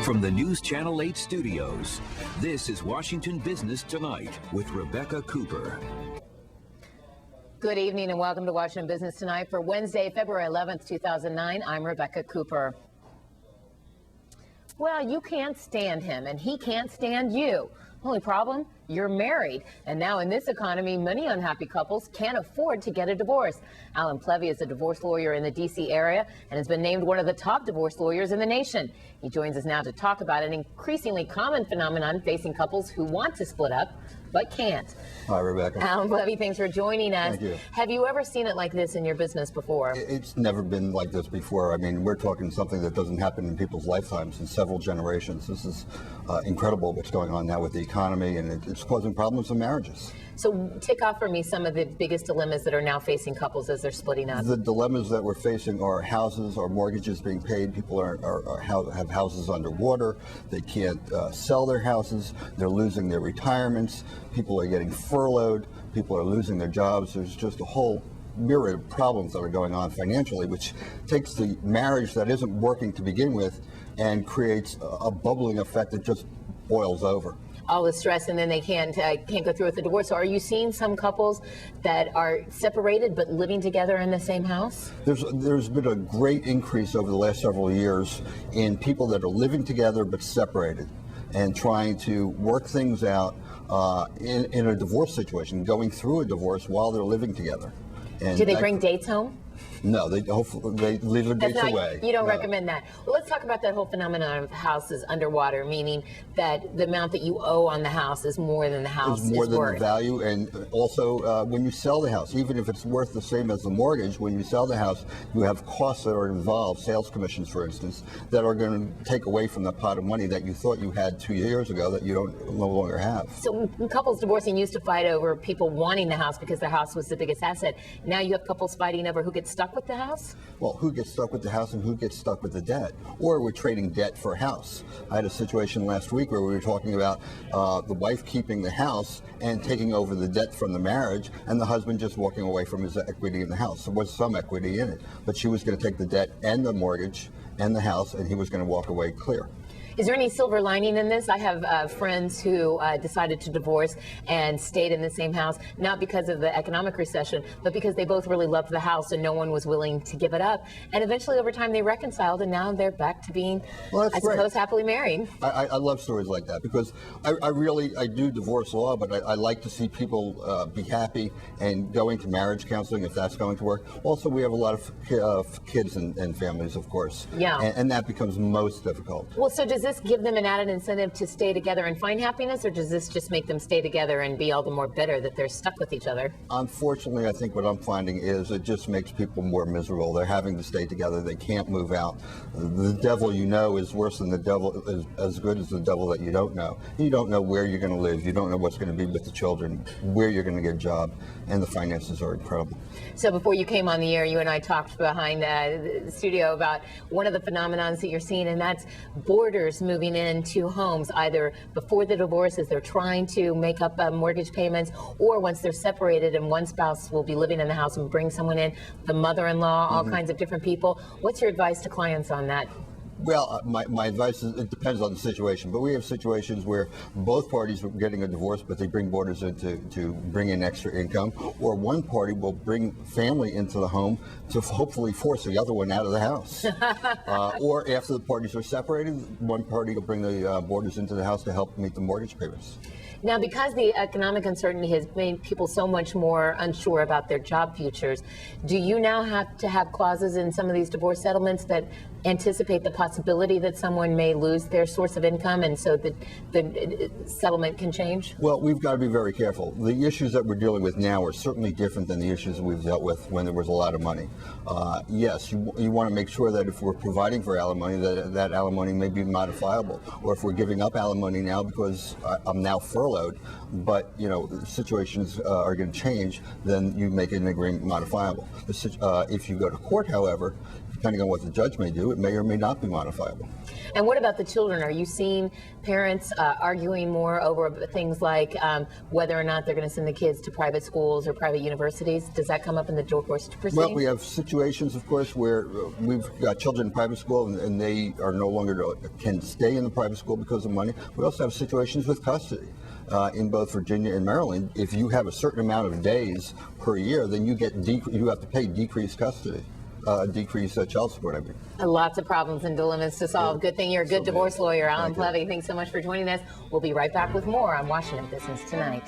From the News Channel 8 studios, this is Washington Business Tonight with Rebecca Cooper. Good evening and welcome to Washington Business Tonight for Wednesday, February 11th, 2009. I'm Rebecca Cooper. Well, you can't stand him and he can't stand you. Only problem? You're married. And now in this economy, many unhappy couples can't afford to get a divorce. Alan Plevy is a divorce lawyer in the D.C. area and has been named one of the top divorce lawyers in the nation. He joins us now to talk about an increasingly common phenomenon facing couples who want to split up but can't. Hi, Rebecca. Alan Plevy, thanks for joining us. Thank you. Have you ever seen it like this in your business before? It's never been like this before. I mean, we're talking something that doesn't happen in people's lifetimes in several generations. This is incredible what's going on now with the economy, and it's causing problems in marriages. So tick off for me some of the biggest dilemmas that are now facing couples as they're splitting up. The dilemmas that we're facing are houses or mortgages being paid. People have houses underwater. They can't sell their houses. They're losing their retirements. People are getting furloughed. People are losing their jobs. There's just a whole myriad of problems that are going on financially, which takes the marriage that isn't working to begin with and creates a bubbling effect that just boils over. All the stress, and then they can't go through with the divorce. So are you seeing some couples that are separated but living together in the same house? There's been a great increase over the last several years in people that are living together but separated and trying to work things out in a divorce situation, going through a divorce while they're living together. And do they bring dates home? No, they leave their dates away. You don't recommend that. Well, let's talk about that whole phenomenon of houses underwater, meaning that the amount that you owe on the house is more than the house is worth. More than the value, and also when you sell the house, even if it's worth the same as the mortgage, when you sell the house, you have costs that are involved, sales commissions, for instance, that are going to take away from the pot of money that you thought you had 2 years ago that you no longer have. So couples divorcing used to fight over people wanting the house because their house was the biggest asset. Now you have couples fighting over who gets stuck with the house? Well, who gets stuck with the house and who gets stuck with the debt? Or we're trading debt for a house. I had a situation last week where we were talking about the wife keeping the house and taking over the debt from the marriage, and the husband just walking away from his equity in the house. There was some equity in it, but she was going to take the debt and the mortgage and the house, and he was going to walk away clear. Is there any silver lining in this? I have friends who decided to divorce and stayed in the same house, not because of the economic recession, but because they both really loved the house and no one was willing to give it up. And eventually, over time, they reconciled, and now they're back to being, I suppose, happily married. I love stories like that because I do divorce law, but I like to see people be happy and going to marriage counseling if that's going to work. Also, we have a lot of kids and families, of course. Yeah. And that becomes most difficult. Well, so does this give them an added incentive to stay together and find happiness, or does this just make them stay together and be all the more bitter that they're stuck with each other? Unfortunately, I think what I'm finding is it just makes people more miserable. They're having to stay together. They can't move out. The devil you know is worse than the devil, is as good as the devil that you don't know. You don't know where you're going to live. You don't know what's going to be with the children, where you're going to get a job, and the finances are incredible. So before you came on the air, you and I talked behind the studio about one of the phenomenons that you're seeing, and that's boarders moving into homes either before the divorce as they're trying to make up mortgage payments, or once they're separated and one spouse will be living in the house and bring someone in, the mother-in-law, all kinds of different people. What's your advice to clients on that? Well, my advice is it depends on the situation, but we have situations where both parties are getting a divorce, but they bring boarders in to bring in extra income, or one party will bring family into the home to hopefully force the other one out of the house. Or after the parties are separated, one party will bring the boarders into the house to help meet the mortgage payments. Now, because the economic uncertainty has made people so much more unsure about their job futures, do you now have to have clauses in some of these divorce settlements that anticipate the possibility that someone may lose their source of income, and so that the settlement can change? Well, we've got to be very careful. The issues that we're dealing with now are certainly different than the issues we've dealt with when there was a lot of money. Yes, you want to make sure that if we're providing for alimony, that alimony may be modifiable, or if we're giving up alimony now because I'm now furloughed, but situations are going to change, then you make an agreement modifiable. If you go to court, however, depending on what the judge may do, it may or may not be modifiable. And what about the children? Are you seeing parents arguing more over things like whether or not they're going to send the kids to private schools or private universities? Does that come up in the divorce proceedings? Well, we have situations, of course, where we've got children in private school and they are no longer can stay in the private school because of money. We also have situations with custody. In both Virginia and Maryland, if you have a certain amount of days per year, then you have to pay decreased custody. Decrease child support, I mean. Lots of problems and dilemmas to solve. Good thing you're a good divorce lawyer, Alan Plevy. Thanks so much for joining us. We'll be right back with more on Washington Business Tonight.